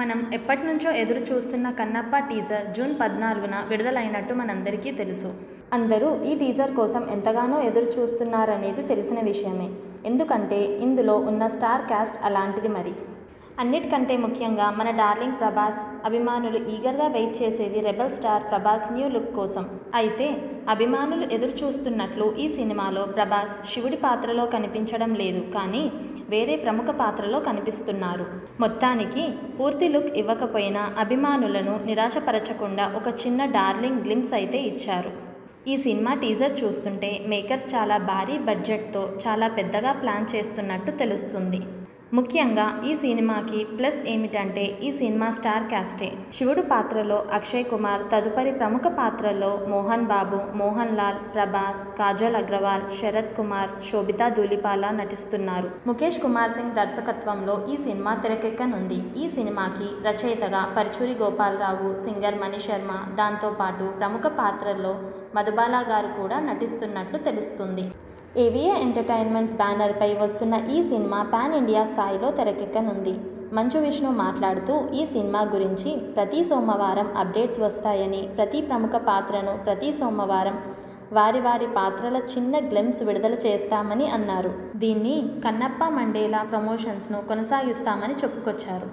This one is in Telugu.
మనం ఎప్పటినుంచో ఎదురు చూస్తున్న కన్నప్ప టీజర్ జూన్ 14న విడుదలైనట్టు మనందరికీ తెలుసు. అందరూ ఈ టీజర్ కోసం ఎంతగానో ఎదురు చూస్తున్నారనేది తెలిసిన విషయమే. ఎందుకంటే ఇందులో ఉన్న స్టార్ కాస్ట్ అలాంటిది మరి. అన్నిటికంటే ముఖ్యంగా మన డార్లింగ్ ప్రభాస్ అభిమానులు ఈగర్గా వెయిట్ చేసేది rebel star Prabhas new look కోసం. అయితే అభిమానులు ఎదురు చూస్తున్నట్లు ఈ సినిమాలో ప్రభాస్ శివుడి పాత్రలో కనిపించడం లేదు, కానీ వేరే ప్రముఖ పాత్రలో కనిపిస్తున్నారు. మొత్తానికి పూర్తి లుక్ ఇవ్వకపోయినా అభిమానులను నిరాశపరచకుండా ఒక చిన్న డార్లింగ్ గ్లింప్స్ అయితే ఇచ్చారు. ఈ సినిమా టీజర్ చూస్తుంటే మేకర్స్ చాలా భారీ బడ్జెట్తో చాలా పెద్దగా ప్లాన్ చేస్తున్నట్టు తెలుస్తుంది. ముఖ్యంగా ఈ సినిమాకి ప్లస్ ఏమిటంటే ఈ సినిమా స్టార్ కాస్టే. శివుడు పాత్రలో అక్షయ్ కుమార్, తదుపరి ప్రముఖ పాత్రల్లో మోహన్ బాబు, మోహన్ లాల్, ప్రభాస్, కాజల్ అగ్రవాల్, శరత్ కుమార్, శోభితా ధూళిపాల నటిస్తున్నారు. ముఖేష్ కుమార్ సింగ్ దర్శకత్వంలో ఈ సినిమా తెరకెక్కనుంది. ఈ సినిమాకి రచయితగా పరుచూరి గోపాలరావు, సింగర్ మణి శర్మ, దాంతోపాటు ప్రముఖ పాత్రల్లో మధుబాల గారు కూడా నటిస్తున్నట్లు తెలుస్తుంది. ఏవిఏ ఎంటర్టైన్మెంట్స్ బ్యానర్పై వస్తున్న ఈ సినిమా పాన్ ఇండియా స్థాయిలో తెరకెక్కనుంది. మంచు విష్ణు మాట్లాడుతూ ఈ సినిమా గురించి ప్రతి సోమవారం అప్డేట్స్ వస్తాయని, ప్రతి ప్రముఖ పాత్రను ప్రతి సోమవారం వారి వారి పాత్రల చిన్న గ్లింప్స్ విడుదల చేస్తామని అన్నారు. దీన్ని కన్నప్ప మండేలా ప్రమోషన్స్ను కొనసాగిస్తామని చెప్పుకొచ్చారు.